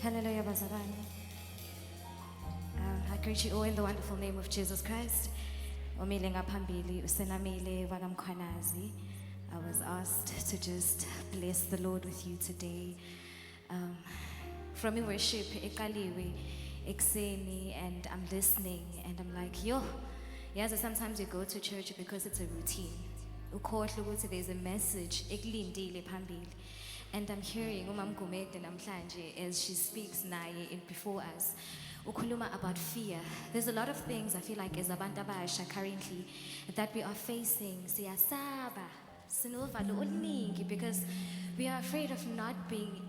Hallelujah, bazalwane. I greet you all in the wonderful name of Jesus Christ. Omile ngaphambili, usenamile wakamkhwanazi. I was asked to just bless the Lord with you today. From your worship, ekaliwe, ekseni, and I'm listening, and I'm like, yo, yes, sometimes you go to church because it's a routine. Ukhohlwa ukuthi there's a message ekulindile phambili. And I'm hearing Umam Gumede namhlanje as she speaks naye in before us. Ukhuluma about fear. There's a lot of things I feel like as abantu abasha currently that we are facing. Siyasaba, sinovalo oluningi because we are afraid of not being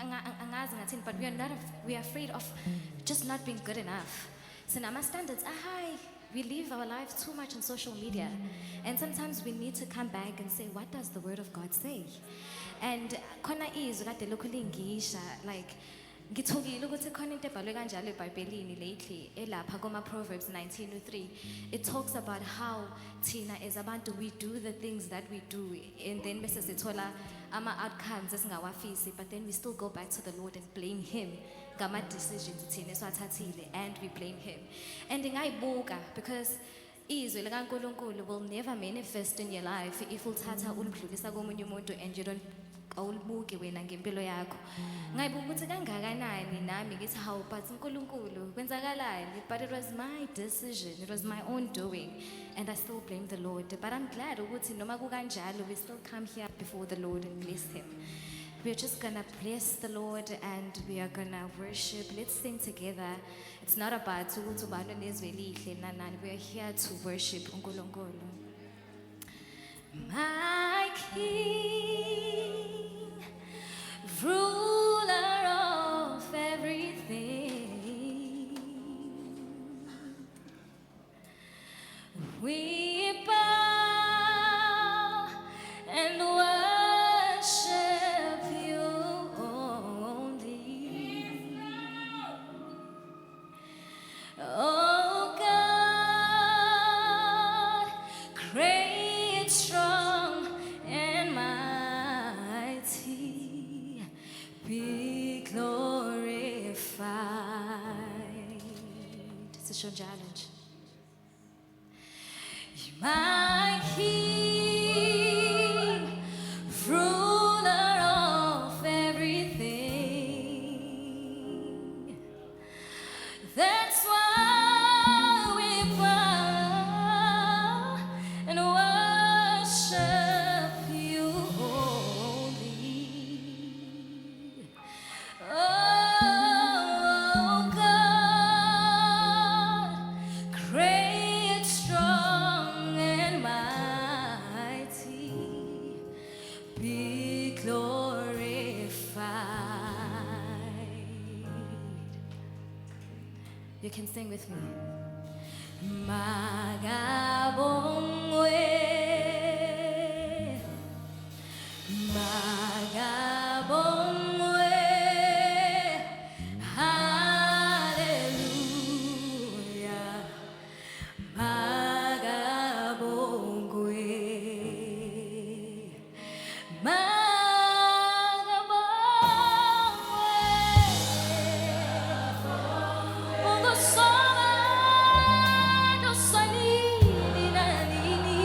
angazi ngathini, but we are afraid of just not being good enough. So now my standards are high. We live our lives too much on social media. And sometimes we need to come back and say, what does the word of God say? And khona izwi kade lokhu lingisha, like ngithukile ukuthi khona into ebhalwe kanjalo eBhayibhelini lately elapha kuma Proverbs 19:3. It talks about how thina as abantu we do the things that we do, and then bese sithola ama outcomes esingawafisi, but then we still go back to the Lord and blame him ngama decisions thina esiwathathile, and we blame him. And ngayibuka because izwi likaNkulunkulu will never manifest in your life if ulithatha ulidlulisa komunye umuntu and you don't awulibuki wena ngempilo yakho. Ngayibuka ukuthi kangakanani nami ngithi hawu but uNkulunkulu kwenzakalani, but it was my decision, it was my own doing, and I still blame the Lord. But I'm glad ukuthi noma kukanjalo we still come here before the Lord and bless him. We're just gonna bless the Lord and we are gonna worship. Let's sing together. It's not about ukuthi ubani nezwe elihle nanani. We are here to worship uNkulunkulu. My King, ruler of everything, we bow and worship you only. Oh God, great, strong, and mighty, be glorified. It's a short challenge. My King, ruler of everything. That's why we bow and worship you only. Oh God, great, strong, and mighty, be glorified. You can sing with me. Magabongwe, Magabongwe, hallelujah, Magabongwe, Magabongwe, Mungu soma, dosanini na nini.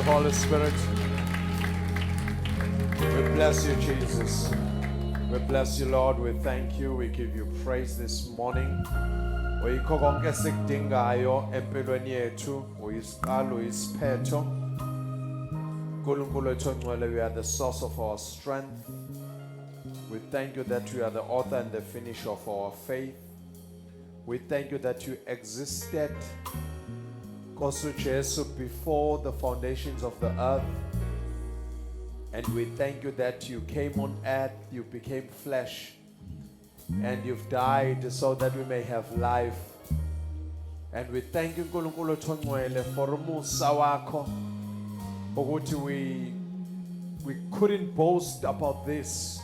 Holy Spirit. We bless you, Jesus. We bless you, Lord. We thank you. We give you praise this morning. Uyikho konke esikudingayo empilweni yethu, uyisiqalo, uyisiphetho. Nkulunkulu wethu ongcwele, you are the source of our strength. We thank you that you are the author and the finisher of our faith. We thank you that you existed, Nkosi Jesu, before the foundations of the earth. And we thank you that you came on earth, you became flesh, and you've died so that we may have life. And we thank you, Nkulunkulu wethu ongcwele, for umusa wakho, ukuthi we couldn't boast about this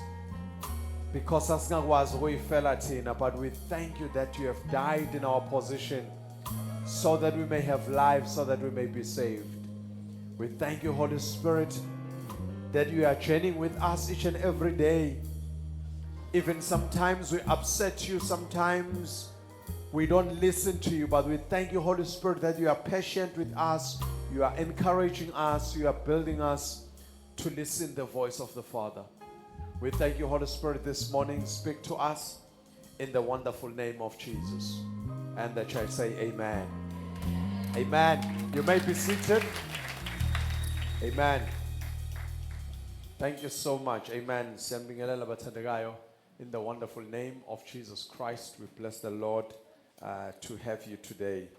because asingakwazi ukuyifela thina, but we thank you that you have died in our position so that we may have life, so that we may be saved. We thank you, Holy Spirit, that you are journeying with us each and every day. Even sometimes we upset you, sometimes we don't listen to you, but we thank you, Holy Spirit, that you are patient with us, you are encouraging us, you are building us to listen the voice of the Father. We thank you, Holy Spirit, this morning. Speak to us in the wonderful name of Jesus. And the church say amen. Amen. You may be seated. Amen. Thank you so much. Amen. In the wonderful name of Jesus Christ, we bless the Lord to have you today.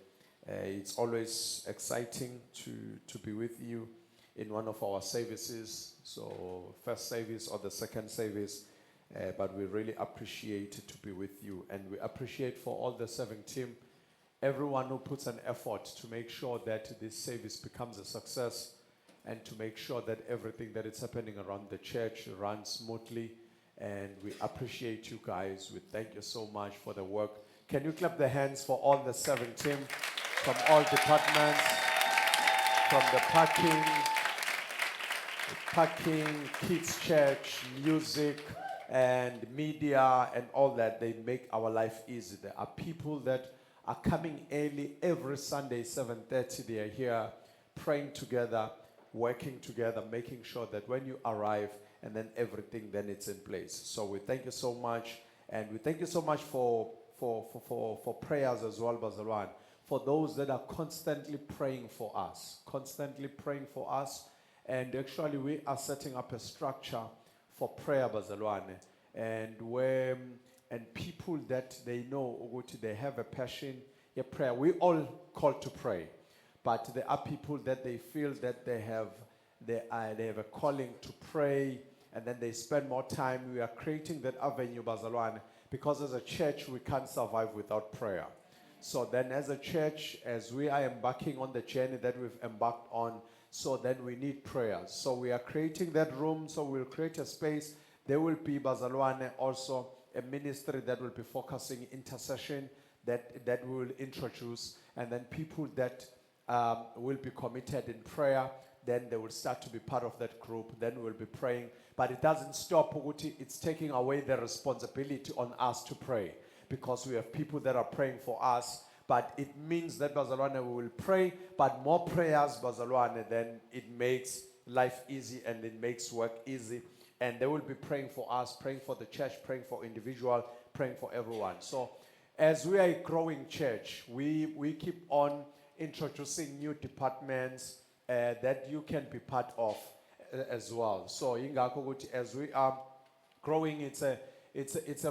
It's always exciting to be with you in one of our services. So first service or the second service. But we really appreciate to be with you. And we appreciate for all the serving team, everyone who puts an effort to make sure that this service becomes a success and to make sure that everything that is happening around the church runs smoothly. And we appreciate you guys. We thank you so much for the work. Can you clap the hands for all the serving team from all departments, from the parking, kids church, music, and media and all that. They make our life easy. There are people that are coming early every Sunday, 7:30. They are here praying together, working together, making sure that when you arrive and then everything, then it's in place. So we thank you so much. And we thank you so much for prayers as well, Bazalwan. For those that are constantly praying for us. And actually we are setting up a structure for prayer, Bazalwane, and people that they know they have a passion, a prayer. We all call to pray, but there are people that they feel that they have a calling to pray, and then they spend more time. We are creating that avenue, Bazalwane, because as a church we can't survive without prayer. So then, as a church, as we are embarking on the journey that we've embarked on, so then we need prayers. So we are creating that room. So we'll create a space. There will be, Bazalwane, also a ministry that will be focusing intercession that we will introduce. And then people that will be committed in prayer, then they will start to be part of that group. Then we'll be praying. But it doesn't stop. It's taking away the responsibility on us to pray, because we have people that are praying for us. But it means that, Bazalwane, we will pray, but more prayers, Bazalwane, then it makes life easy and it makes work easy. And they will be praying for us, praying for the church, praying for individual, praying for everyone. So as we are a growing church, we keep on introducing new departments that you can be part of as well. So as we are growing, it's a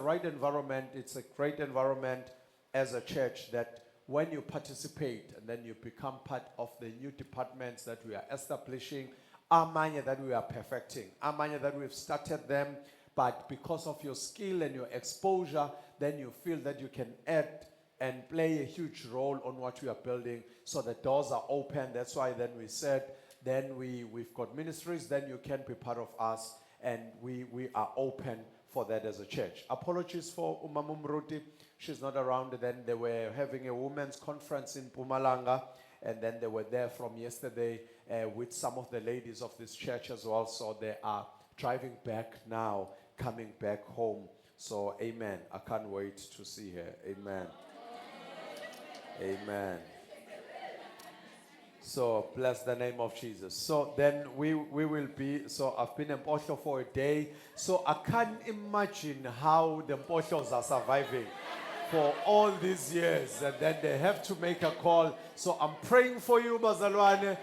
right environment, it's a great environment as a church that when you participate and then you become part of the new departments that we are establishing, amanya that we are perfecting, amanya that we've started them, but because of your skill and your exposure, then you feel that you can add and play a huge role on what we are building. So the doors are open. That's why then we said, then we've got ministries, then you can be part of us, and we are open for that as a church. Apologies for Umama Mruti. She's not around. Then they were having a women's conference in Pumalanga, and then they were there from yesterday with some of the ladies of this church as well. So they are driving back now, coming back home. So amen. I can't wait to see her. Amen. Amen. So bless the name of Jesus. So then we will be, so I've been in Mpohlo for a day. So I can't imagine how the Mpohlos are surviving for all these years. And then they have to make a call. So I'm praying for you, Bazalwane,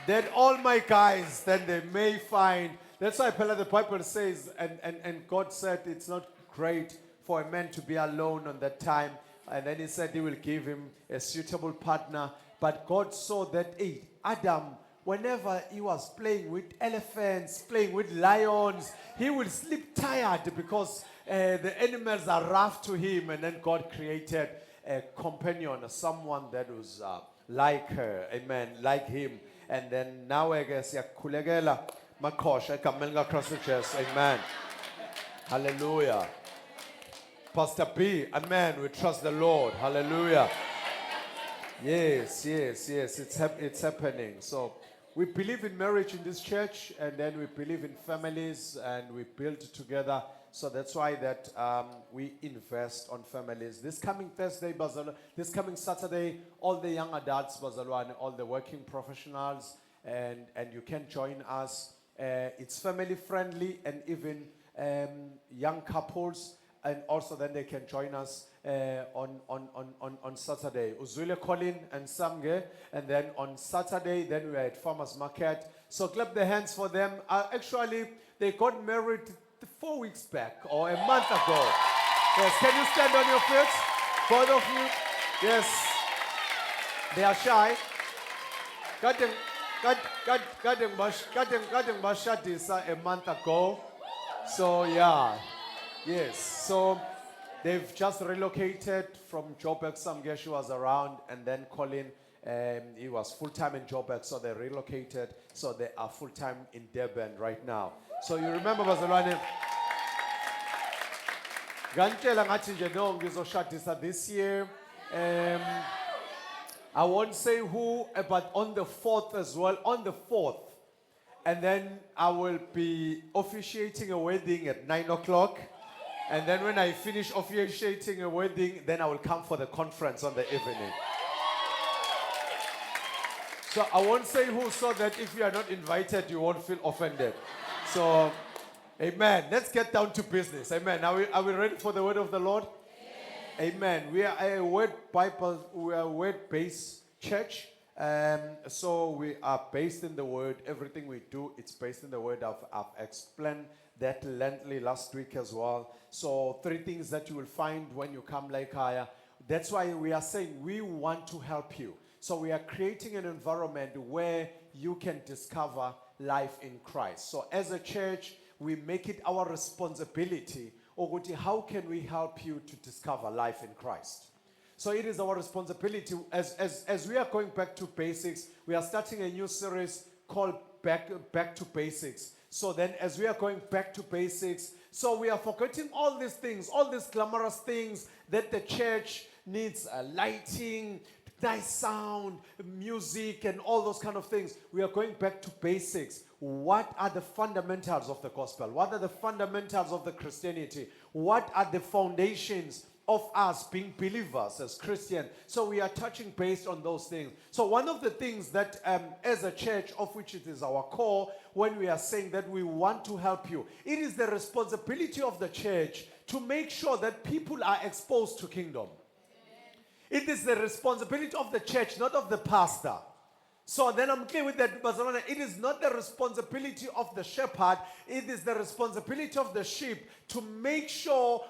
that all my guys, then they may find. That's why the Bible says, and God said it's not great for a man to be alone on that time. And then he said he will give him a suitable partner. But God saw that, hey, Adam, whenever he was playing with elephants, playing with lions, he will sleep tired because the animals are rough to him. And then God created a companion, someone that was like her, amen, like him. And then now I guess, Kulegela, Makosha, coming across the chest, amen. Hallelujah. Pastor B, amen, we trust the Lord, hallelujah. Yes, it's happening. So we believe in marriage in this church, and then we believe in families, and we build together. So that's why that we invest on families. This coming Thursday, this coming Saturday, all the young adults, and all the working professionals, and you can join us. It's family friendly, and even young couples, and also then they can join us on Saturday. Uzwile Colin and Samge, and then on Saturday, then we are at Farmers Market. So clap the hands for them. Actually, they got married 4 weeks back or a month ago. Yes, can you stand on your feet? Both of you? Yes. They are shy. Gading bashadisa a month ago. So yeah. Yes, so they've just relocated from Joburg. Samgeshi was around, and then Colin, he was full-time in Joburg, so they relocated. So they are full-time in Durban right now. So you remember, Bazalwane, Gantela ngathi nje no ngizoshadisa this year. I won't say who, but on the 4th as well, on the 4th. And then I will be officiating a wedding at 9 o'clock. And then when I finish officiating a wedding, then I will come for the conference on the evening. So I won't say who, so that if you are not invited, you won't feel offended. So, amen. Let's get down to business. Amen. Are we ready for the word of the Lord? Amen. We are a word-based church. So we are based in the word. Everything we do, it's based in the word. I've explained that lengthily last week as well. So 3 things that you will find when you come like higher. That's why we are saying we want to help you. So we are creating an environment where you can discover life in Christ. So as a church, we make it our responsibility. Oguti, how can we help you to discover life in Christ? So it is our responsibility as we are going back to basics. We are starting a new series called Back to Basics. So then as we are going back to basics, so we are forgetting all these things, all these glamorous things that the church needs, lighting, nice sound, music, and all those kind of things. We are going back to basics. What are the fundamentals of the gospel? What are the fundamentals of the Christianity? What are the foundations of us being believers as Christians? So we are touching based on those things. So one of the things that as a church, of which it is our core, when we are saying that we want to help you, it is the responsibility of the church to make sure that people are exposed to kingdom. It is the responsibility of the church, not of the pastor. So then I'm clear with that, Barcelona. It is not the responsibility of the shepherd. It is the responsibility of the sheep to make sure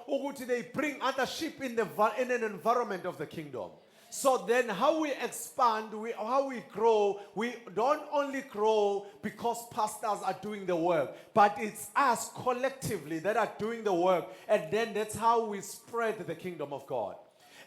they bring other sheep in an environment of the kingdom. So then how we expand, how we grow, we don't only grow because pastors are doing the work, but it's us collectively that are doing the work. And then that's how we spread the kingdom of God.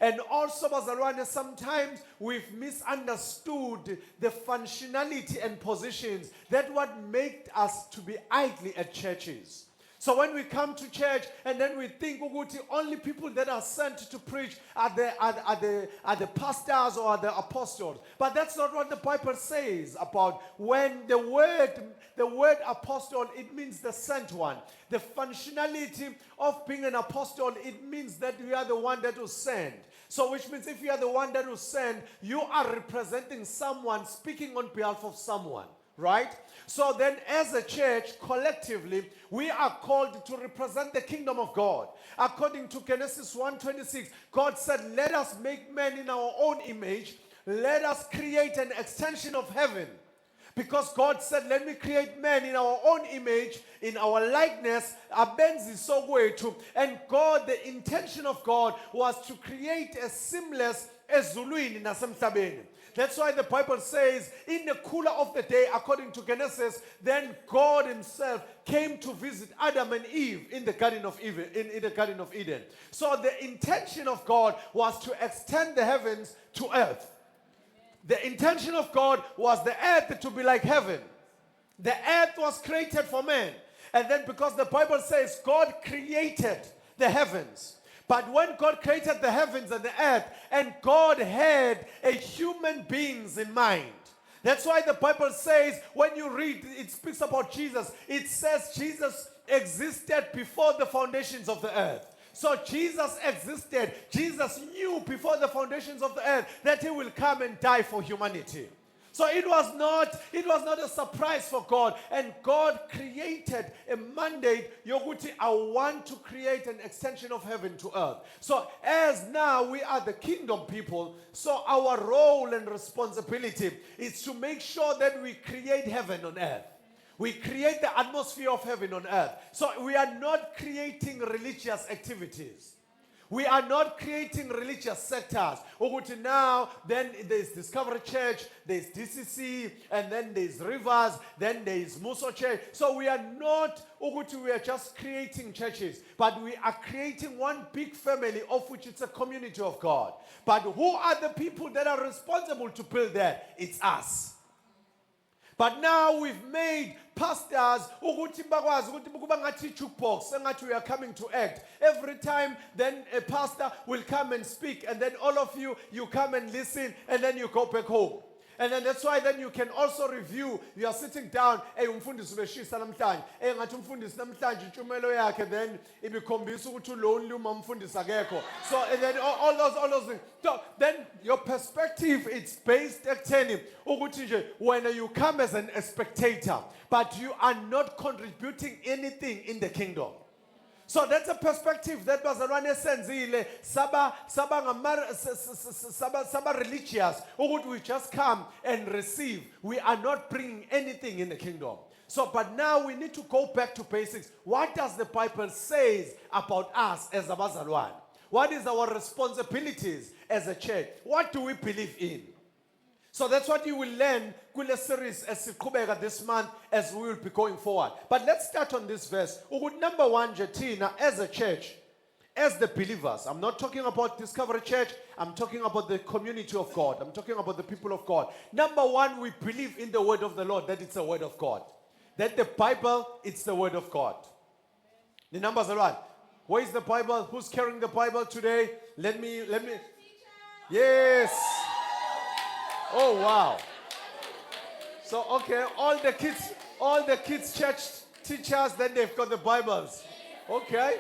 And also, Bazalwane, sometimes we've misunderstood the functionality and positions that what made us to be idly at churches. So when we come to church and then we think ukuthi only people that are sent to preach are the pastors or are the apostles. But that's not what the Bible says about when the word apostle, it means the sent one. The functionality of being an apostle, it means that you are the one that was sent. So which means if you are the one that was sent, you are representing someone, speaking on behalf of someone. Right? So then as a church, collectively, we are called to represent the kingdom of God. According to Genesis 1:26, God said, let us make man in our own image. Let us create an extension of heaven. Because God said, let me create man in our own image, in our likeness. And God, the intention of God was to create a seamless ezulwini nasemhlabeni. That's why the Bible says, in the cooler of the day, according to Genesis, then God himself came to visit Adam and Eve in the Garden of Eden. In the Garden of Eden. So the intention of God was to extend the heavens to earth. The intention of God was the earth to be like heaven. The earth was created for man. And then because the Bible says God created the heavens. But when God created the heavens and the earth, and God had a human beings in mind. That's why the Bible says, when you read, it speaks about Jesus. It says Jesus existed before the foundations of the earth. So Jesus existed. Jesus knew before the foundations of the earth that he will come and die for humanity. So it was not a surprise for God. And God created a mandate. Yoguti, I want to create an extension of heaven to earth. So as now we are the kingdom people, so our role and responsibility is to make sure that we create heaven on earth. We create the atmosphere of heaven on earth. So we are not creating religious activities. We are not creating religious sectors. Now, then there's Discovery Church, there's DCC, and then there's Rivers, then there's Muso Church. So we are not, we are just creating churches, but we are creating one big family of which it's a community of God. But who are the people that are responsible to build that? It's us. But now we've made pastors we are coming to act. Every time then a pastor will come and speak, and then all of you come and listen, and then you go back home. And then that's why then you can also review. You are sitting down, umfundisi ubeshisa namhlanje. Ngathi umfundisi namhlanje intshumayelo yakhe then ibikhombisa ukuthi lonely uma umfundisi akekho. So and then all those things. So then your perspective, it's based ekutheni ukuthi nje when you come as a spectator, but you are not contributing anything in the kingdom. So that's a perspective that bazalwane senzile saba religious. We just come and receive. We are not bringing anything in the kingdom. So, but now we need to go back to basics. What does the Bible say about us as abazalwane? What is our responsibilities as a church? What do we believe in? So that's what you will learn in a series as this month as we will be going forward. But let's start on this verse. Number one, Jetina, as a church, as the believers, I'm not talking about Discovery Church, I'm talking about the community of God. I'm talking about the people of God. Number one, we believe in the word of the Lord, that it's a word of God. That the Bible, it's the word of God. The numbers are right. Where is the Bible? Who's carrying the Bible today? Let me. Yes. Oh, wow. So, okay, all the kids church teachers, then they've got the Bibles. Okay,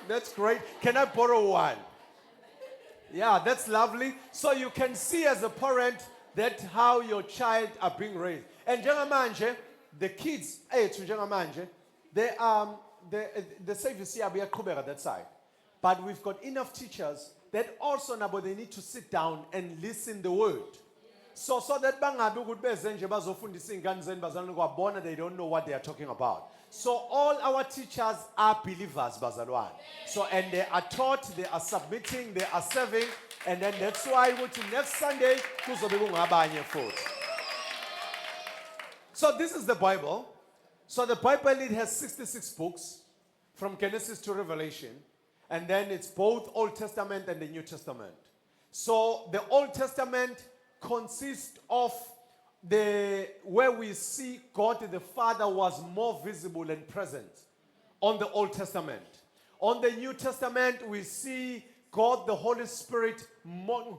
that's great. Can I borrow one? Yeah, that's lovely. So you can see as a parent that how your child are being raised. And njengamanje, the kids, njengamanje, the service here be at that side. But we've got enough teachers that also now they need to sit down and listen the word. So that they don't know what they are talking about. So all our teachers are believers, bazalwane. So and they are taught, they are submitting, they are serving, and then that's why next Sunday So this is the Bible. So the Bible, it has 66 books from Genesis to Revelation, and then it's both Old Testament and the New Testament. So the Old Testament consists of where we see God the Father was more visible and present. on the Old Testament. On the New Testament, we see God the Holy Spirit,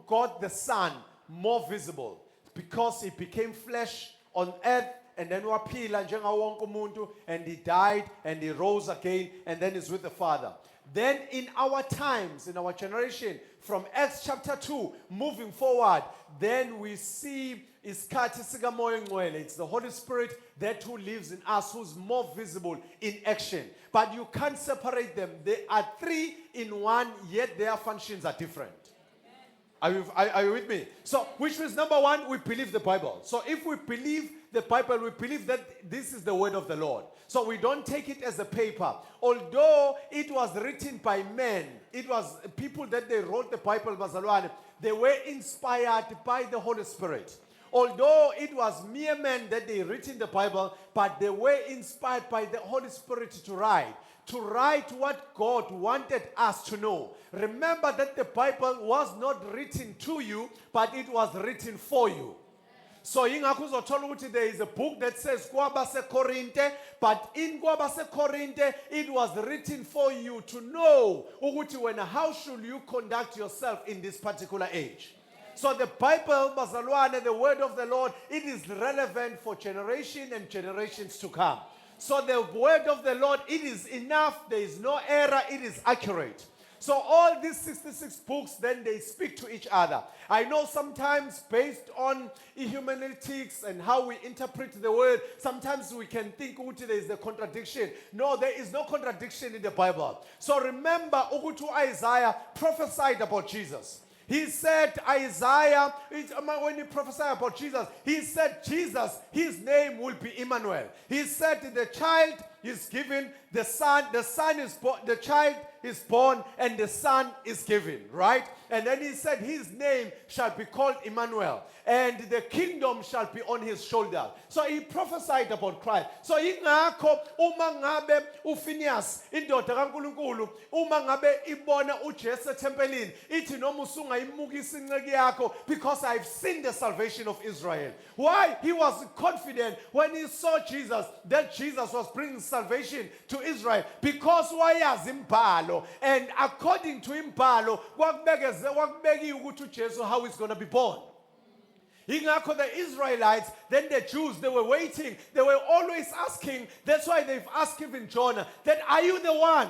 God the Son, more visible because he became flesh on earth and then waphila njengawo wonke umuntu and he died and he rose again and then is with the Father. Then in our times, in our generation, from Acts chapter 2, moving forward, then we see it's the Holy Spirit that who lives in us, who's more visible in action. But you can't separate them. They are three in one, yet their functions are different. Are you with me? So, which means number one, we believe the Bible. So if we believe the Bible, we believe that this is the word of the Lord. So we don't take it as a paper. Although it was written by men, it was people that they wrote the Bible, they were inspired by the Holy Spirit. Although it was mere men that they written the Bible, but they were inspired by the Holy Spirit to write what God wanted us to know. Remember that the Bible was not written to you, but it was written for you. So ingakho uzothola ukuthi there is a book that says kwabase Korinte, but in kwabase Korinte it was written for you to know ukuthi how should you conduct yourself in this particular age. So the Bible, bazalwane, the word of the Lord, it is relevant for generation and generations to come. So the word of the Lord, it is enough, there is no error, it is accurate. So all these 66 books, then they speak to each other. I know sometimes based on hermeneutics and how we interpret the word, sometimes we can think there is a contradiction. No, there is no contradiction in the Bible. So remember, Isaiah prophesied about Jesus. He said, Isaiah, when he prophesied about Jesus, he said, Jesus, his name will be Emmanuel. He said, the child is given, the son is born, the child is born, and the son is given, right? And then he said, his name shall be called Emmanuel, and the kingdom shall be on his shoulder. So he prophesied about Christ. So ingakho uma ngabe uPhineas indoda kaNkulunkulu uma ngabe ibona uJesu tempelini ithi noma usungayimukisa inceke yakho because I've seen the salvation of Israel. Why? He was confident when he saw Jesus that Jesus was bringing salvation to Israel because wayazi imbhalo, and according to imbhalo kwakubekiwe ukuthi uJesu how he's going to be born. Ingakho the Israelites, then the Jews, they were waiting. They were always asking. That's why they've asked even Jonah, that are you the one?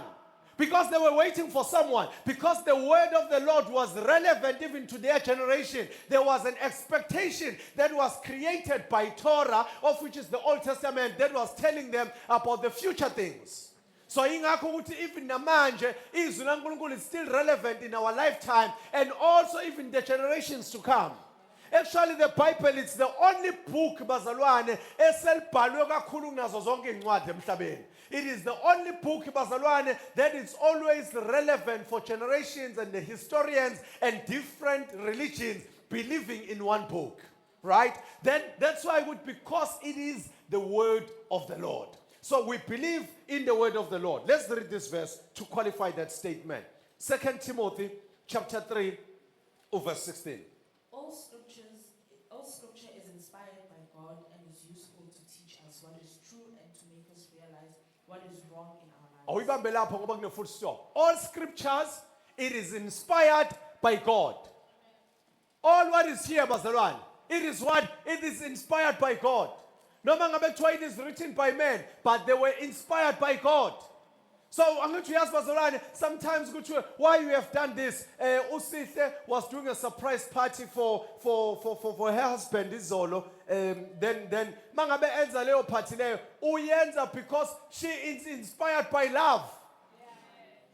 Because they were waiting for someone. Because the word of the Lord was relevant even to their generation. There was an expectation that was created by Torah, of which is the Old Testament, that was telling them about the future things. So ingakho ukuthi even namanje izwi laNkulunkulu is still relevant in our lifetime and also even the generations to come. Actually, the Bible, it's the only book, bazalwane, eselibhalwe kakhulu kunazo zonke incwadi emhlabeni. It is the only book, bazalwane, that is always relevant for generations and the historians and different religions believing in one book, right? Then that's why because it is the word of the Lord. So we believe in the word of the Lord. Let's read this verse to qualify that statement. 2 Timothy chapter 3, verse 16. All scripture is inspired by God and is useful to teach us what is true and to make us realize what is wrong in our lives. All scriptures, it is inspired by God. All what is here, Bazalwan, it is what? It is inspired by God. No man it is written by men, but they were inspired by God. So I'm going to ask Bazalwane, sometimes why you have done this. Usithe was doing a surprise party for her husband, Izolo. Then mangabe enza leyo party leyo uyenza because she is inspired by love.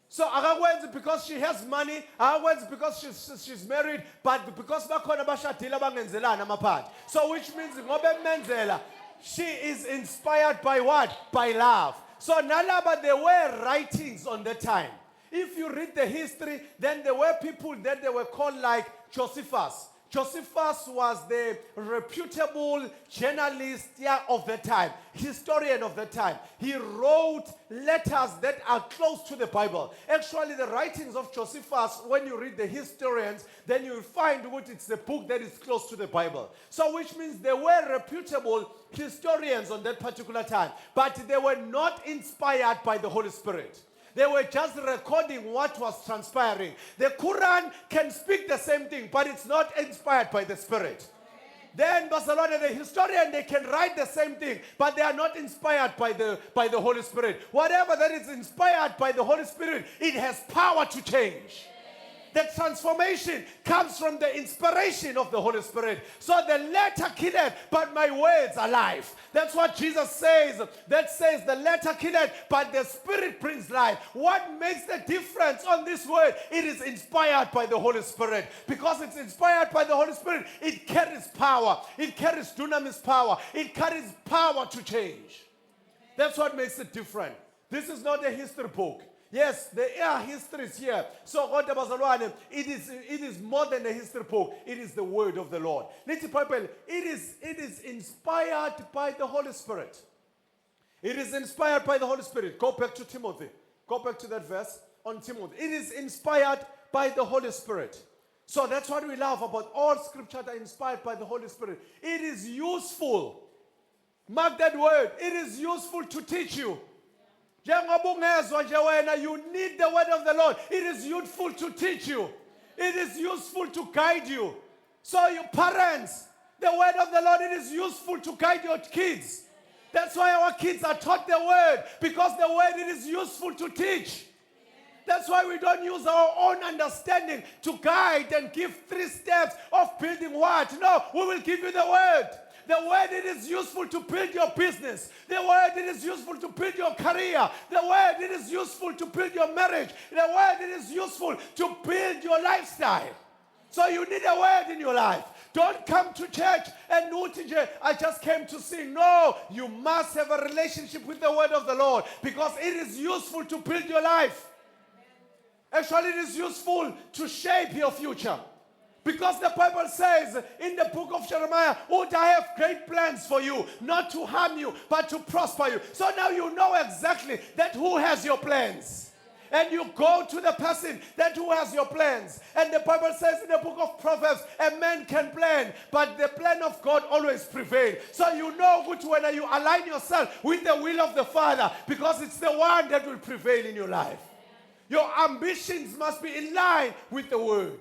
So akakwenzi because she has money, akakwenzi because she's married, but because bakhona bashadile bangenzelana amaphathi. So which means ngobe menzela, she is inspired by what? By love. So nalaba, there were writings on that time. If you read the history, then there were people that they were called like Josephus. Josephus was the reputable journalist of the time, historian of the time. He wrote letters that are close to the Bible. Actually, the writings of Josephus, when you read the historians, then you will find what it's the book that is close to the Bible. So which means they were reputable historians on that particular time, but they were not inspired by the Holy Spirit. They were just recording what was transpiring. The Quran can speak the same thing, but it's not inspired by the Spirit. Then Barcelona, the historian, they can write the same thing, but they are not inspired by the Holy Spirit. Whatever that is inspired by the Holy Spirit, it has power to change. The transformation comes from the inspiration of the Holy Spirit. So the letter killeth, but my words are life. That's what Jesus says. That says the letter killeth, but the Spirit brings life. What makes the difference on this word? It is inspired by the Holy Spirit. Because it's inspired by the Holy Spirit, it carries power. It carries dunamis power. It carries power to change. That's what makes it different. This is not a history book. Yes, there are histories here. So, it is more than a history book. It is the word of the Lord. It is inspired by the Holy Spirit. It is inspired by the Holy Spirit. Go back to Timothy. Go back to that verse on Timothy. It is inspired by the Holy Spirit. So that's what we love about all scriptures that are inspired by the Holy Spirit. It is useful. Mark that word. It is useful to teach you. You need the word of the Lord. It is useful to teach you. It is useful to guide you. So you parents, the word of the Lord, it is useful to guide your kids. That's why our kids are taught the word, because the word, it is useful to teach. That's why we don't use our own understanding to guide and give 3 steps of building what? No, we will give you the word. The word, it is useful to build your business. The word, it is useful to build your career. The word, it is useful to build your marriage. The word, it is useful to build your lifestyle. So you need a word in your life. Don't come to church and I just came to sing. No, you must have a relationship with the word of the Lord, because it is useful to build your life. Actually, it is useful to shape your future. Because the Bible says in the book of Jeremiah, I have great plans for you, not to harm you, but to prosper you. So now you know exactly that who has your plans. And you go to the person that who has your plans. And the Bible says in the book of Proverbs, a man can plan, but the plan of God always prevails. So you know which when you align yourself with the will of the Father, because it's the one that will prevail in your life. Your ambitions must be in line with the word.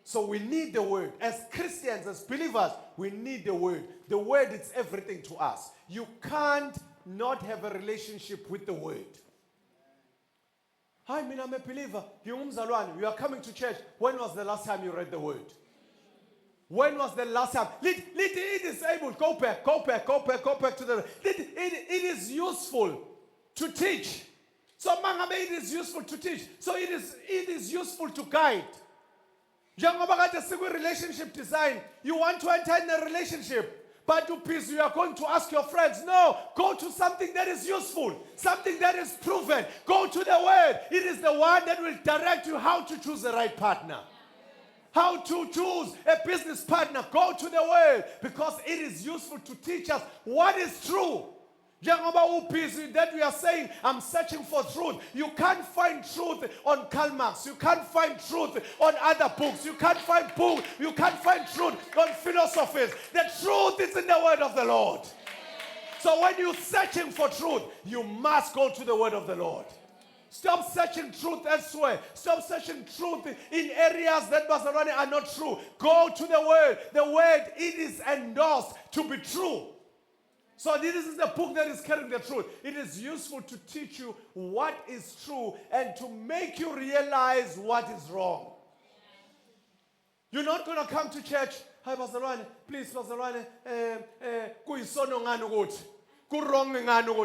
So we need the word. As Christians, as believers, we need the word. The word is everything to us. You can't not have a relationship with the word. Hi, I'm a believer. You are coming to church. When was the last time you read the word? When was the last time? It is able. Go back to the... It is useful to teach. So it is useful to teach. So it is useful to guide. Relationship design. You want to enter in a relationship, but you are going to ask your friends. No, go to something that is useful, something that is proven. Go to the word. It is the one that will direct you how to choose the right partner, how to choose a business partner. Go to the word, because it is useful to teach us what is true. That we are saying, I'm searching for truth. You can't find truth on Karl Marx. You can't find truth on other books. You can't find truth on philosophies. The truth is in the word of the Lord. So when you're searching for truth, you must go to the word of the Lord. Stop searching truth elsewhere. Stop searching truth in areas that are not true. Go to the word. The word, it is endorsed to be true. So this is the book that is carrying the truth. It is useful to teach you what is true and to make you realize what is wrong. You're not going to come to church. Hi, Pastor Rwane. Please, Pastor Rwane.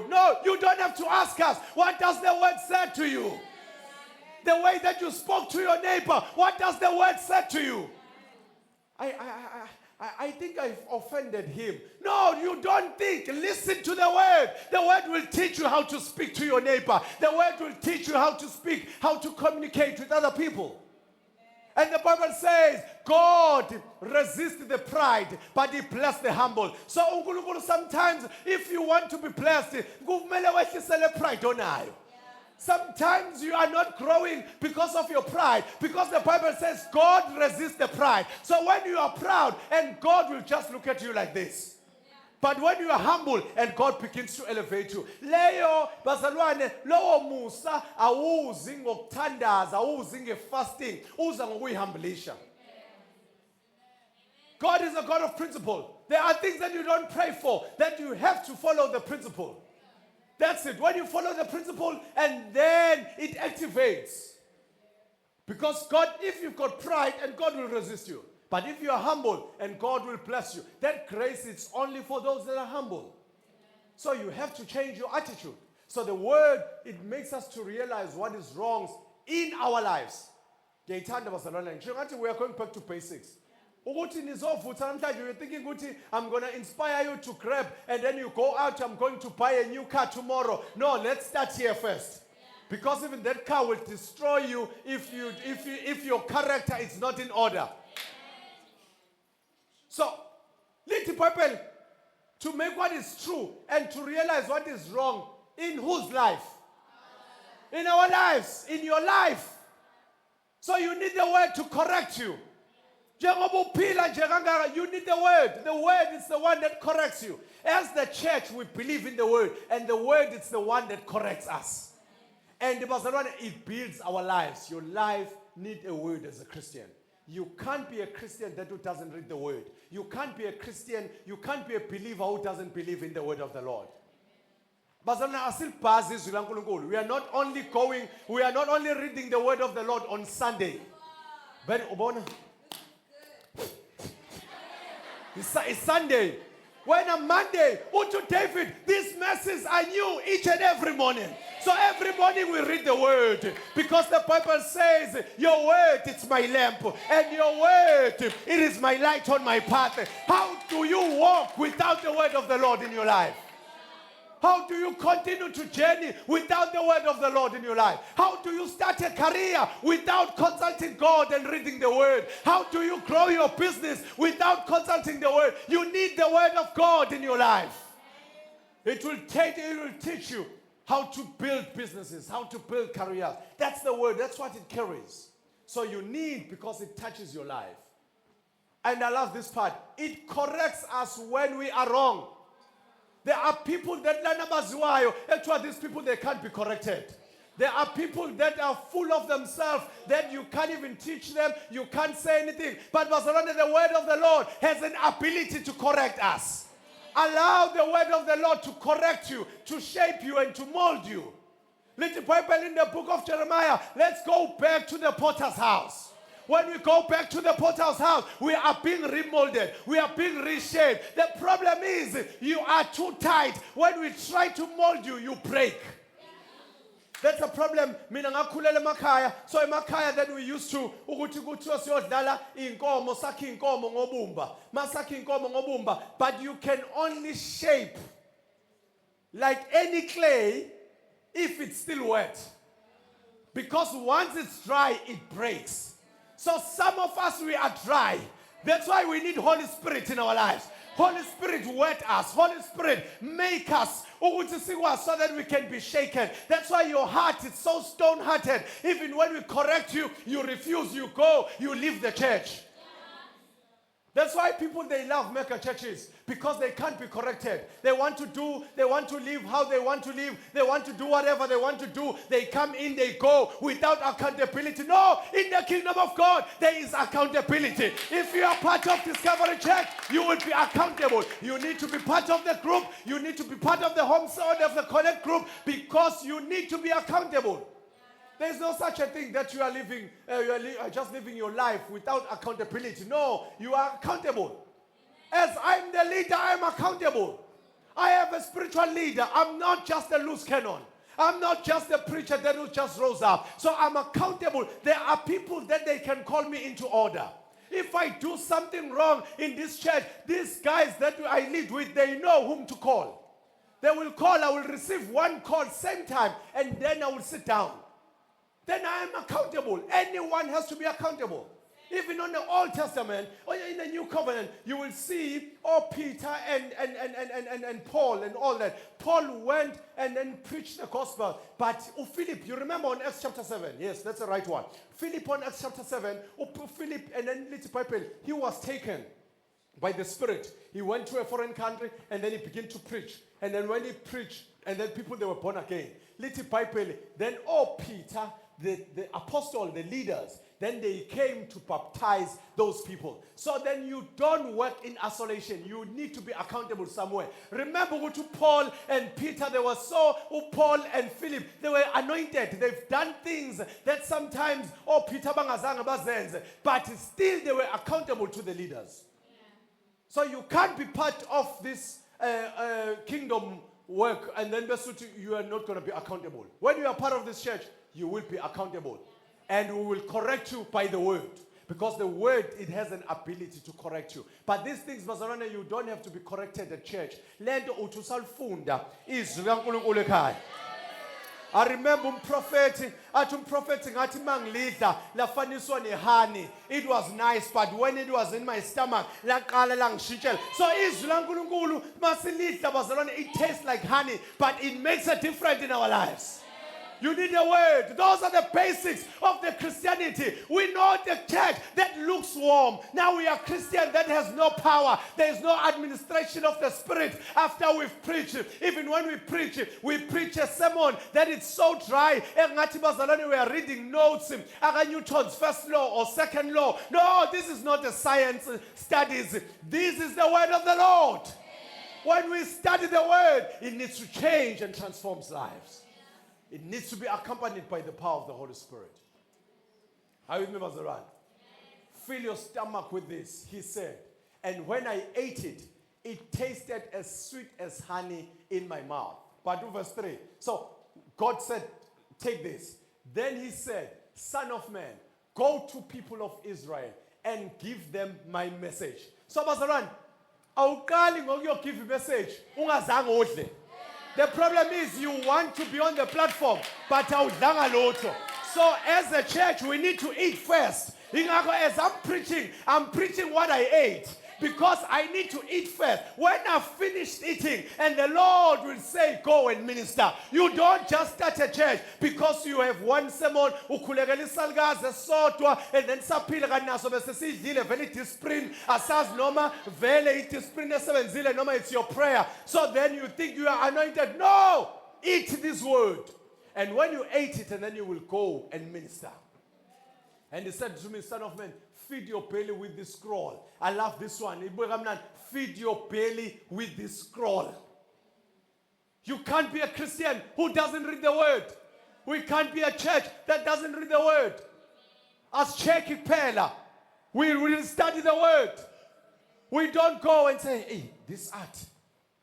No, you don't have to ask us. What does the word say to you? The way that you spoke to your neighbor. What does the word say to you? I think I've offended him. No, you don't think. Listen to the word. The word will teach you how to speak to your neighbor. The word will teach you how to speak, how to communicate with other people. And the Bible says, God resists the pride, but he blesses the humble. So uNkulunkulu, sometimes if you want to be blessed, kumele wehlisele pride onayo. Sometimes you are not growing because of your pride, because the Bible says God resists the pride. So when you are proud, and God will just look at you like this. But when you are humble and God begins to elevate you, leyo bazalwane lowo musa awuzi ngokuthandaza, awuzi ngefasting, uza ngokuyihumblisha. God is a God of principle. There are things that you don't pray for, that you have to follow the principle. That's it. When you follow the principle, and then it activates. Because God, if you've got pride, and God will resist you. But if you are humble, and God will bless you, that grace is only for those that are humble. So you have to change your attitude. So the word, it makes us to realize what is wrong in our lives. We are going back to basics. You're thinking, I'm going to inspire you to grab, and then you go out, I'm going to buy a new car tomorrow. No, let's start here first. Because even that car will destroy you if your character is not in order. So, little people, to make what is true and to realize what is wrong in whose life? In our lives, in your life. So you need the word to correct you. You need the word. The word is the one that corrects you. As the church, we believe in the word, and the word is the one that corrects us. And it builds our lives. Your life needs a word as a Christian. You can't be a Christian that doesn't read the word. You can't be a Christian, you can't be a believer who doesn't believe in the word of the Lord. We are not only reading the word of the Lord on Sunday. But it's Sunday. When on Monday, to David, these messages I knew each and every morning. So every morning we read the word. Because the Bible says, your word is my lamp. And your word, it is my light on my path. How do you walk without the word of the Lord in your life? How do you continue to journey without the word of the Lord in your life? How do you start a career without consulting God and reading the word? How do you grow your business without consulting the word? You need the word of God in your life. It will teach you how to build businesses, how to build careers. That's the word. That's what it carries. So you need, because it touches your life. And I love this part. It corrects us when we are wrong. There are people that actually these people, they can't be corrected. There are people that are full of themselves that you can't even teach them. You can't say anything. But the word of the Lord has an ability to correct us. Allow the word of the Lord to correct you, to shape you, and to mold you. Little Bible in the book of Jeremiah, let's go back to the potter's house. When we go back to the potter's house, we are being remolded. We are being reshaped. The problem is you are too tight. When we try to mold you, you break. That's a problem. Mina ngakhulela emakhaya. So emakhaya that we used to ukuthi kuthiwa siyodlala inkomo sakhe inkomo ngobumba. Masakhe inkomo ngobumba, but you can only shape like any clay if it's still wet. Because once it's dry, it breaks. So some of us, we are dry. That's why we need Holy Spirit in our lives. Holy Spirit wet us. Holy Spirit make us so that we can be shaken. That's why your heart is so stone-hearted. Even when we correct you, you refuse, you go, you leave the church. That's why people, they love mega churches, because they can't be corrected. They want to live how they want to live. They want to do whatever they want to do. They come in, they go without accountability. No, in the kingdom of God, there is accountability. If you are part of Discovery Church, you will be accountable. You need to be part of the group. You need to be part of the home side of the connect group, because you need to be accountable. There's no such a thing that you are living, just living your life without accountability. No, you are accountable. As I'm the leader, I'm accountable. I have a spiritual leader. I'm not just a loose cannon. I'm not just a preacher that who just rose up. So I'm accountable. There are people that they can call me into order. If I do something wrong in this church, these guys that I lead with, they know whom to call. They will call, I will receive one call same time, and then I will sit down. Then I am accountable. Anyone has to be accountable. Even on the Old Testament, or in the New Covenant, you will see, Peter and Paul and all that. Paul went and then preached the gospel. But Philip, you remember on Acts chapter 7? Yes, that's the right one. Philip on Acts chapter 7, Philip and then little Bible, he was taken by the Spirit. He went to a foreign country and then he began to preach. And then when he preached, and then people, they were born again. Little Bible, then Peter, the apostle, the leaders, then they came to baptize those people. So then you don't work in isolation. You need to be accountable somewhere. Remember what Paul and Peter, they were Paul and Philip, they were anointed. They've done things that sometimes, Peter bangazanga bazenze, but still they were accountable to the leaders. So you can't be part of this kingdom work and then you are not going to be accountable. When you are part of this church, you will be accountable. And we will correct you by the word. Because the word, it has an ability to correct you. But these things, Bazalwane, you don't have to be corrected at church. Lento utusalfunda izwi laNkulunkulu ekhaya. I remember umprofeti ngathi mangilidla lafaniswa nehani. It was nice, but when it was in my stomach, laqala langishintshela. So izwi laNkulunkulu masilidla bazalwane, it tastes like honey, but it makes a difference in our lives. You need a word. Those are the basics of the Christianity. We know the church that looks warm. Now we are Christian that has no power. There is no administration of the Spirit after we've preached. Even when we preach a sermon that is so dry. We are reading notes. Newton's first law or second law. No, this is not a science studies. This is the word of the Lord. When we study the word, it needs to change and transform lives. It needs to be accompanied by the power of the Holy Spirit. Are you with me, Mazaran? Fill your stomach with this, he said. And when I ate it, it tasted as sweet as honey in my mouth. But verse 3. So God said, take this. Then he said, Son of man, go to people of Israel and give them my message. So Mazaran, awuqali ngokuyogiving a message, ungazange udle. The problem is you want to be on the platform, but awudlanga lutho. So as a church, we need to eat first. As I'm preaching what I ate. Because I need to eat first. When I've finished eating, and the Lord will say, go and minister. You don't just start a church because you have one sermon, and then saphile kanaso bese sidlile vele discipline asaz noma vele discipline esebenzile noma it's your prayer. So then you think you are anointed. No! Eat this word. And when you ate it, and then you will go and minister. And he said to me, Son of man, feed your belly with this scroll. I love this one. Feed your belly with this scroll. You can't be a Christian who doesn't read the word. We can't be a church that doesn't read the word. As church pela, we will study the word. We don't go and say, hey, this art.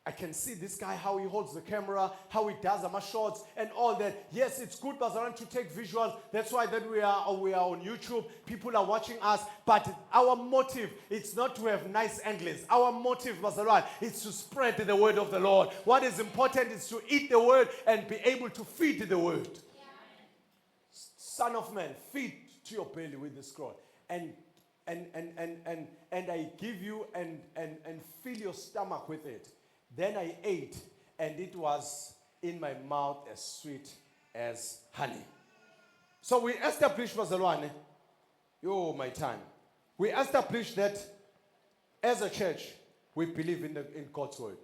I can see this guy, how he holds the camera, how he does my shots and all that. Yes, it's good, Bazaran, to take visuals. That's why that we are on YouTube. People are watching us. But our motive, it's not to have nice angles. Our motive, Bazaran, is to spread the word of the Lord. What is important is to eat the word and be able to feed the word. Yeah. Son of man, feed to your belly with the scroll. And I give you and fill your stomach with it. Then I ate, and it was in my mouth as sweet as honey. So we established, Bazalwane, my time. We established that as a church, we believe in God's word.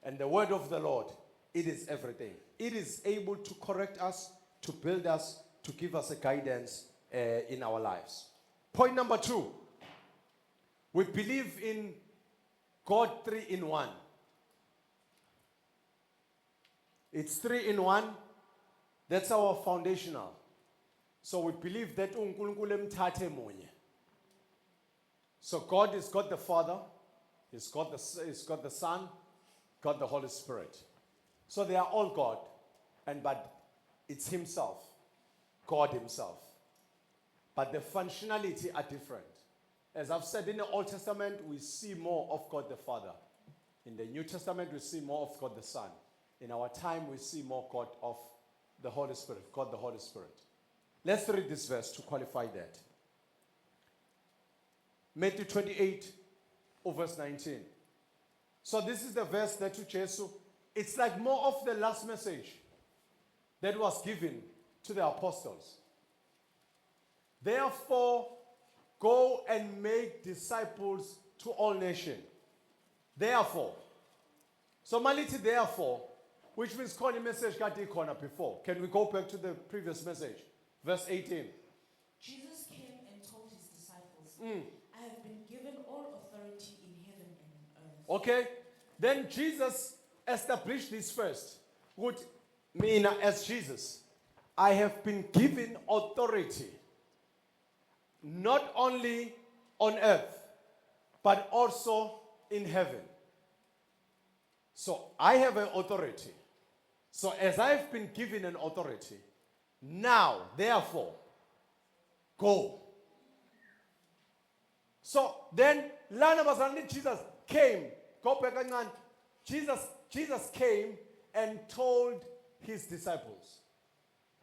And the word of the Lord, it is everything. It is able to correct us, to build us, to give us a guidance in our lives. Point number 2. We believe in God 3 in 1. It's 3 in 1. That's our foundational. So we believe that uNkulunkulu emthathe munye. So God is God the Father, He's God the Son, God the Holy Spirit. So they are all God, but it's Himself, God Himself. But the functionality are different. As I've said, in the Old Testament, we see more of God the Father. In the New Testament, we see more of God the Son. In our time, we see more God of the Holy Spirit, God the Holy Spirit. Let's read this verse to qualify that. Matthew 28, verse 19. So this is the verse that to Jesus, it's like more of the last message that was given to the apostles. Therefore, go and make disciples to all nations. Therefore. So maliti therefore, which means calling message kati khona before. Can we go back to the previous message? Verse 18. Jesus came and told his disciples, I have been given all authority in heaven and on earth. Okay. Then Jesus established this first. Would mean as Jesus, I have been given authority not only on earth, but also in heaven. So I have an authority. So as I've been given an authority, now, therefore, go. So then, Lana Basani, Jesus came. Go back and Jesus came and told his disciples.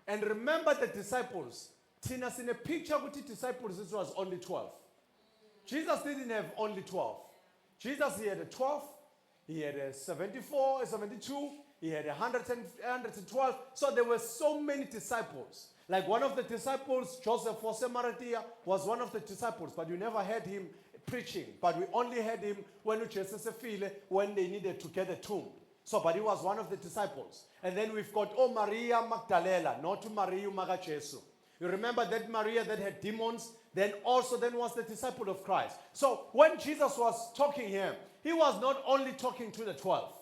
And remember the disciples. Tina's in a picture with the disciples, it was only 12. Jesus didn't have only 12. Jesus, he had a 12, he had a 74, a 72, he had 112. So there were so many disciples. Like one of the disciples, Joseph Fosemaratia, was one of the disciples, but you never heard him preaching. But we only heard him when when they needed to get a tomb. So, but he was one of the disciples. And then we've got, Maria Magdalena, not Maria Maga Jesu. You remember that Maria that had demons, then was the disciple of Christ. So when Jesus was talking here, he was not only talking to the 12.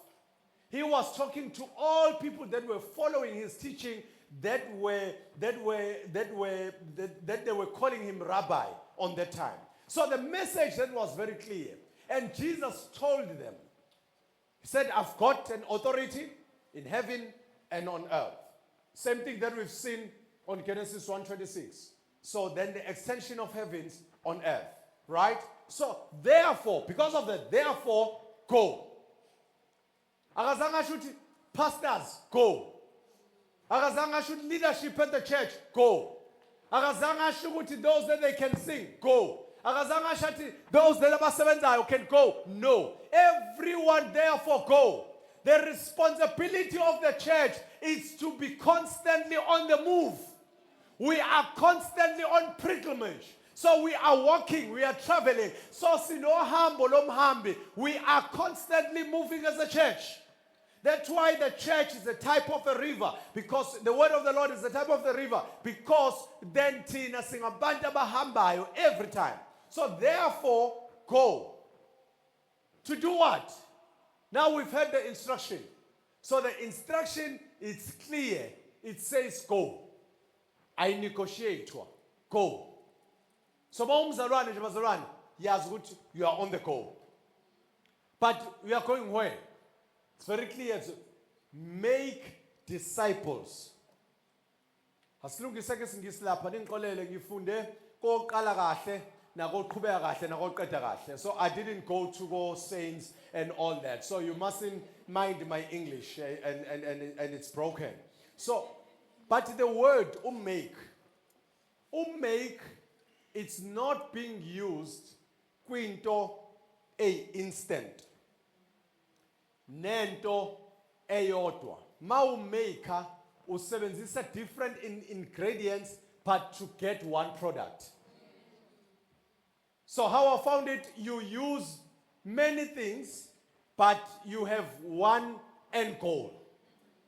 He was talking to all people that were following his teaching, that they were calling him rabbi on that time. So the message that was very clear. And Jesus told them, he said, I've got an authority in heaven and on earth. Same thing that we've seen on Genesis 1:26. So then the extension of heavens on earth, right? So therefore, because of that, therefore, go. Akazanga should pastors, go. Akazanga should leadership at the church, go. Akazanga should those that they can sing, go. Akazanga shati those that abasebenzayo can go. No. Everyone therefore go. The responsibility of the church is to be constantly on the move. We are constantly on pilgrimage. So we are walking, we are traveling. So we are constantly moving as a church. That's why the church is the type of a river, because the word of the Lord is the type of the river, because then tina singabanda bahambayo every time. So therefore, go. To do what? Now we've heard the instruction. So the instruction is clear. It says go. I negotiate. Go. So you are on the go. But we are going where? It's very clear. Make disciples. Asilungise ke singisi lapha ningiqolele ngifunde koqala kahle nakoqhubeka kahle nakoqeda kahle. So I didn't go to go saints and all that. So you mustn't mind my English and it's broken. So but the word make, it's not being used kwinto a instant. Nento eyodwa. Maker usebenzisa different ingredients but to get one product. So how I found it, you use many things but you have one end goal.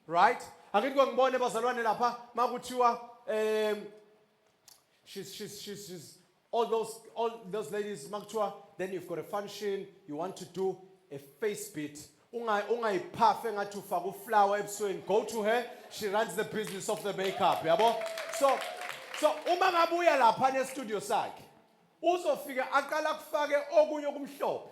Right? Angithi ngibone bazalwane lapha makuthiwa she's all those ladies makuthiwa, then you've got a function, you want to do a face bit. Ungayiphafe ngathi ufaka uflower ebusweni, go to her, she runs the business of the makeup, yabo. So uma ngabuya lapha ne studio sakhe uzofika aqala kufake okunye okumhlophe,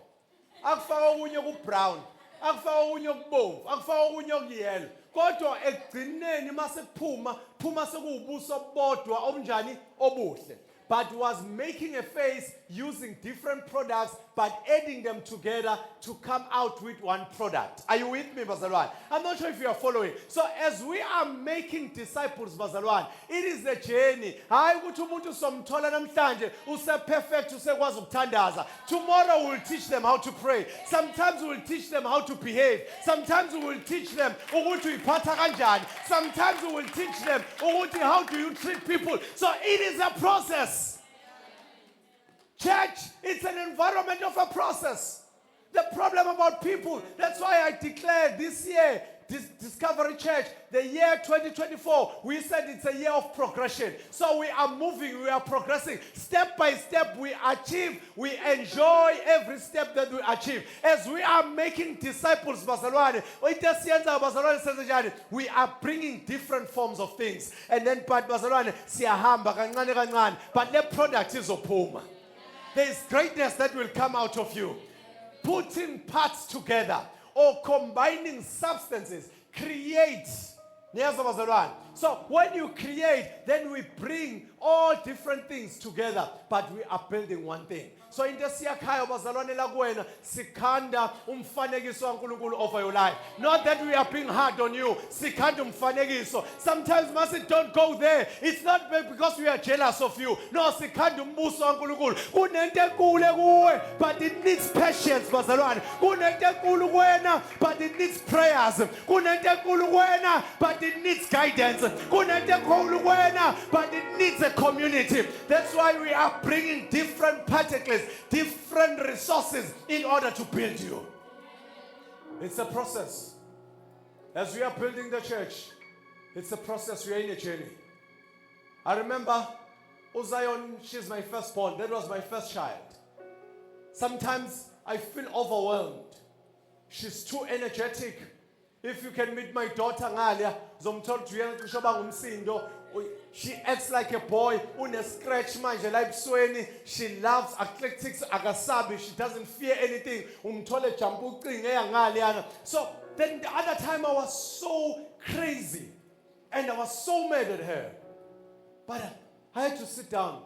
akufaka okunye okubrown, akufaka okunye okubomvu, akufaka okunye okuyellow. Kodwa ekugcineni mase phuma sekuwubuso bodwa obunjani obuhle. But was making a face using different products but adding them together to come out with one product. Are you with me, Bazalwan? I'm not sure if you are following. So as we are making disciples, Bazalwan, it is the journey. Hayi ukuthi umuntu somthola namhlanje use perfect usekwazi ukuthandaza. Tomorrow we'll teach them how to pray. Sometimes we'll teach them how to behave. Sometimes we will teach them ukuthi uyiphatha kanjani. Sometimes we will teach them ukuthi how do you treat people. So it is a process. Church, it's an environment of a process. The problem about people, that's why I declared this year, this Discovery Church, the year 2024, we said it's a year of progression. So we are moving, we are progressing. Step by step, we achieve, we enjoy every step that we achieve. As we are making disciples, we are bringing different forms of things. And then, but but the product is opoma. There is greatness that will come out of you. Putting parts together or combining substances create. So when you create, then we bring all different things together, but we are building one thing. So in the siyakhayo bazalwane la kuwena sikhanda umfanekiso kaNkulunkulu over your life. Not that we are being hard on you. Sikhanda umfanekiso. Sometimes must don't go there. It's not because we are jealous of you. No, sikhanda umbuso kaNkulunkulu. Kunento enkulu kuwe, but it needs patience bazalwane. Kunento enkulu kuwena, but it needs prayers. Kunento enkulu kuwena, but it needs guidance. Kunento enkulu kuwena, but it needs a community. That's why we are bringing different particles, different resources in order to build you. It's a process. As we are building the church, it's a process. We are in a journey. I remember Zion, she's my firstborn. That was my first child. Sometimes I feel overwhelmed. She's too energetic. If you can meet my daughter Ngalia, she acts like a boy. Scratch She loves athletics. She doesn't fear anything. So then the other time I was so crazy and I was so mad at her. But I had to sit down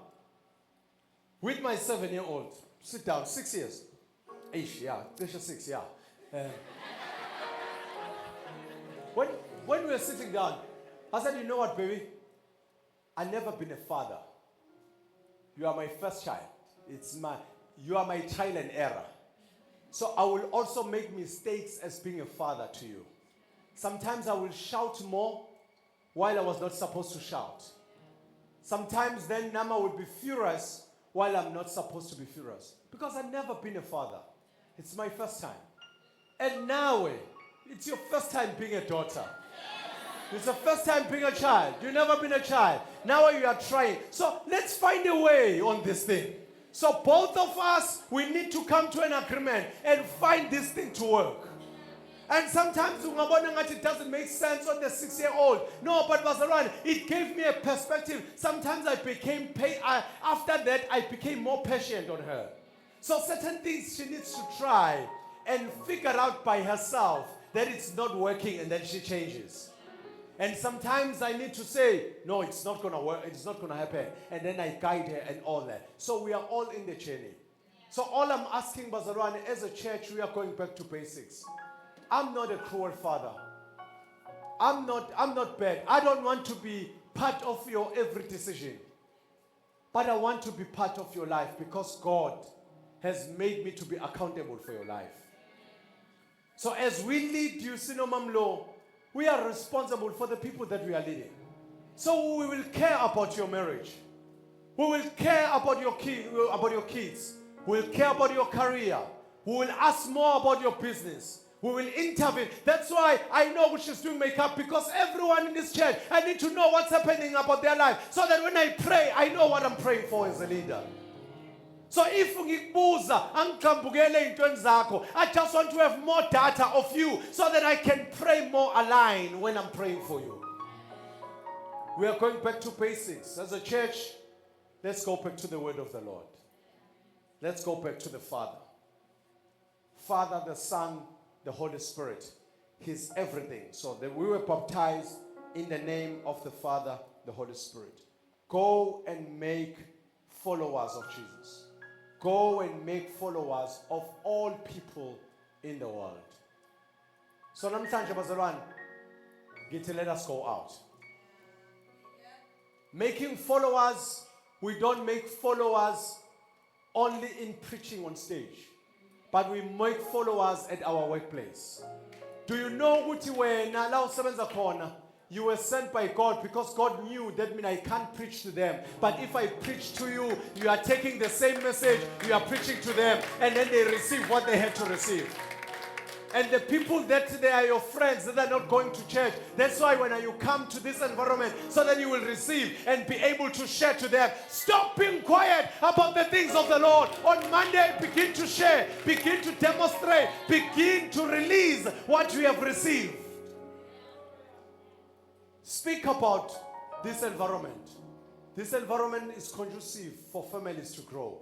with my 7-year-old. Sit down, 6 years. Yeah, 6, yeah. When we were sitting down, I said, you know what, baby? I've never been a father. You are my first child. You are my trial and error. So I will also make mistakes as being a father to you. Sometimes I will shout more while I was not supposed to shout. Sometimes then Nama will be furious while I'm not supposed to be furious. Because I've never been a father. It's my first time. And now, it's your first time being a daughter. It's the first time being a child. You've never been a child. Now you are trying. So let's find a way on this thing. So both of us, we need to come to an agreement and find this thing to work. And sometimes it doesn't make sense on the 6-year-old. No, but Bazalwane, it gave me a perspective. Sometimes after that, I became more patient on her. So certain things she needs to try and figure out by herself that it's not working, and then she changes. And sometimes I need to say, no, it's not going to work, it's not going to happen. And then I guide her and all that. So we are all in the journey. So all I'm asking, Bazalwane, as a church, we are going back to basics. I'm not a cruel father. I'm not bad. I don't want to be part of your every decision. But I want to be part of your life because God has made me to be accountable for your life. So as we lead you, Sinomamlo, we are responsible for the people that we are leading. So we will care about your marriage. We will care about your kids. We will care about your career. We will ask more about your business. We will intervene. That's why I know she's doing makeup, because everyone in this church, I need to know what's happening about their life, so that when I pray, I know what I'm praying for as a leader. So if I just want to have more data of you so that I can pray more aligned when I'm praying for you. We are going back to basics. As a church, let's go back to the word of the Lord. Let's go back to the Father. Father, the Son, the Holy Spirit. He's everything. So that we were baptized in the name of the Father, the Holy Spirit. Go and make followers of Jesus. go and make followers of all people in the world. So namhlanje bazalwane, ngithi let us go out. Making followers, we don't make followers only in preaching on stage, but we make followers at our workplace. Do you know ukuthi wena la usebenza khona, you were sent by God because God knew that means I can't preach to them. But if I preach to you, you are taking the same message, you are preaching to them, and then they receive what they have to receive. And the people that they are your friends that are not going to church, that's why when you come to this environment, so that you will receive and be able to share to them. Stop being quiet about the things of the Lord. On Monday, begin to share, begin to demonstrate, begin to release what you have received. Speak about this environment. This environment is conducive for families to grow.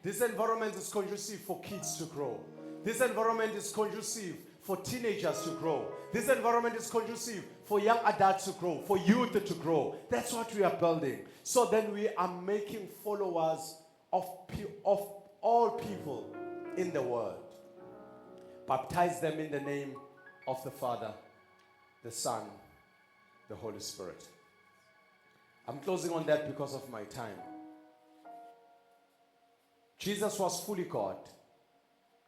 This environment is conducive for kids to grow. This environment is conducive for teenagers to grow. This environment is conducive for young adults to grow, for youth to grow. That's what we are building. So then we are making followers of all people in the world. Baptize them in the name of the Father, the Son, the Holy Spirit. I'm closing on that because of my time. Jesus was fully God.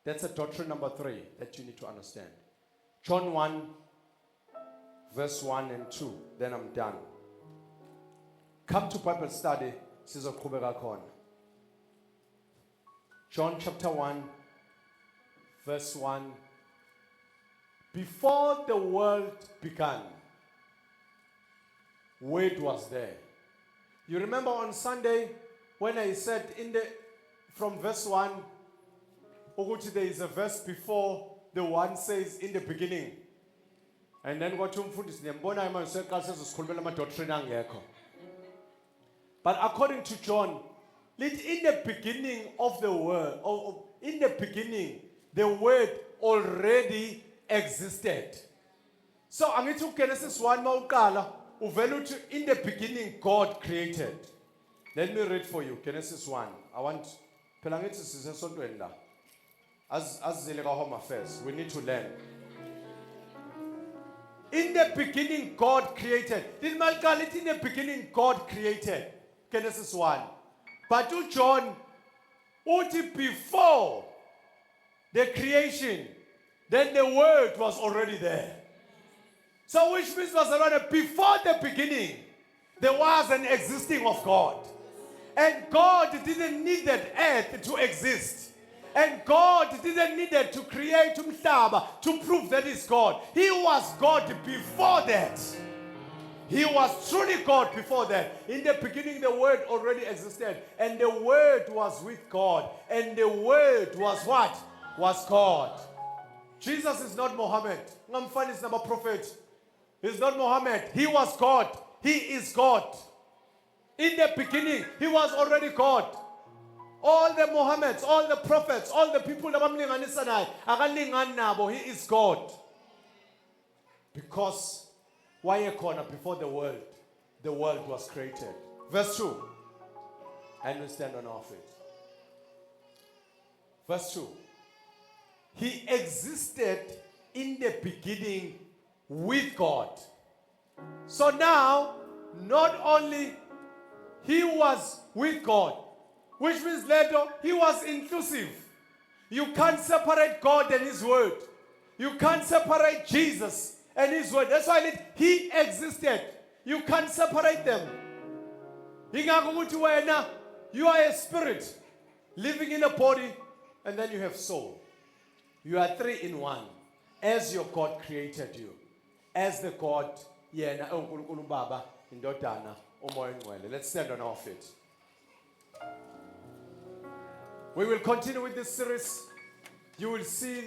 That's a doctrine number 3 that you need to understand. John 1, verse 1 and 2. Then I'm done. Come to Bible study. John chapter 1, verse 1. Before the world began, Word was there. You remember on Sunday when I said from verse 1, there is a verse before the one says in the beginning. And then what but according to John, in the beginning of the word, in the beginning, the word already existed. So I'm going to Genesis 1 in the beginning God created. Let me read for you Genesis 1. I want as home affairs, we need to learn. In the beginning, God created. In the beginning, God created. Genesis 1. But to John, before the creation, then the word was already there. So which means before the beginning, there was an existing of God. And God didn't need that earth to exist. And God didn't need to create umhlaba to prove that He's God. He was God before that. He was truly God before that. In the beginning, the Word already existed. And the Word was with God. And the Word was what? Was God. Jesus is not Muhammad. Ngamfani is not a prophet. He's not Muhammad. He was God. He is God. In the beginning, He was already God. All the Muhammads, all the prophets, all the people He is God. Because why before the world was created. Verse 2. And we stand on our feet. Verse 2. He existed in the beginning with God. So now, not only He was with God, which means later, He was inclusive. You can't separate God and His Word. You can't separate Jesus and His Word. That's why He existed. You can't separate them. You are a spirit living in a body, and then you have soul. You are 3 in 1. As your God created you. As the God, let's stand on our feet. We will continue with this series. You will see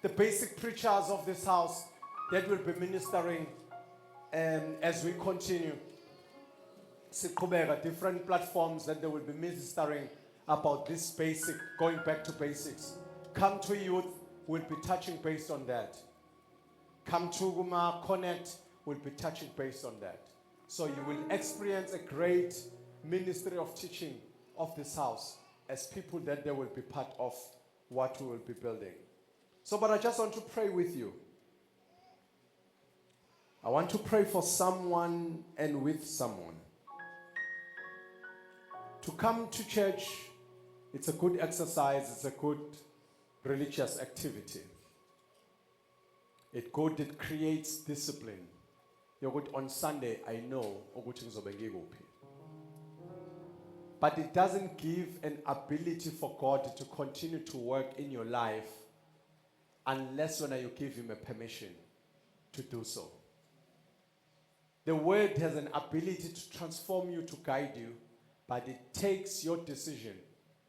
the basic preachers of this house that will be ministering as we continue. Different platforms that they will be ministering about this basic, going back to basics. Come to youth, we'll be touching based on that. Come to Guma Connect, we'll be touching based on that. So you will experience a great ministry of teaching of this house as people that they will be part of what we will be building. So, but I just want to pray with you. I want to pray for someone and with someone. To come to church, it's a good exercise, it's a good religious activity. It creates discipline. On Sunday, I know ukuthi ngizobe ngikuphi. But it doesn't give an ability for God to continue to work in your life unless when you give him a permission to do so. The word has an ability to transform you, to guide you, but it takes your decision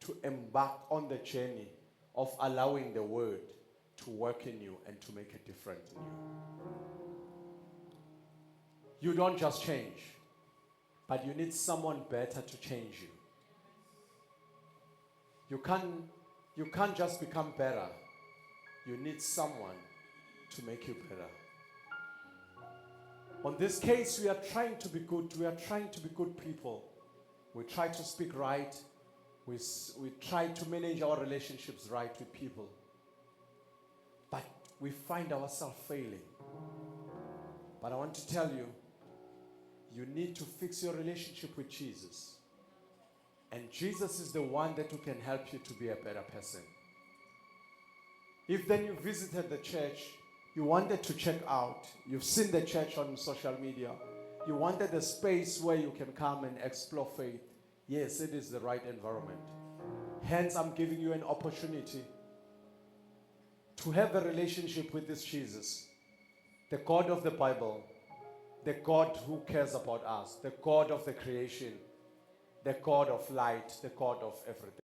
to embark on the journey of allowing the word to work in you and to make a difference in you. You don't just change, but you need someone better to change you. You can't just become better. You need someone to make you better. On this case, we are trying to be good. We are trying to be good people. We try to speak right. We try to manage our relationships right with people. But we find ourselves failing. But I want to tell you, you need to fix your relationship with Jesus. And Jesus is the one that can help you to be a better person. If then you visited the church, you wanted to check out, you've seen the church on social media, you wanted a space where you can come and explore faith, yes, it is the right environment. Hence, I'm giving you an opportunity to have a relationship with this Jesus, the God of the Bible, the God who cares about us, the God of the creation, the God of light, the God of everything.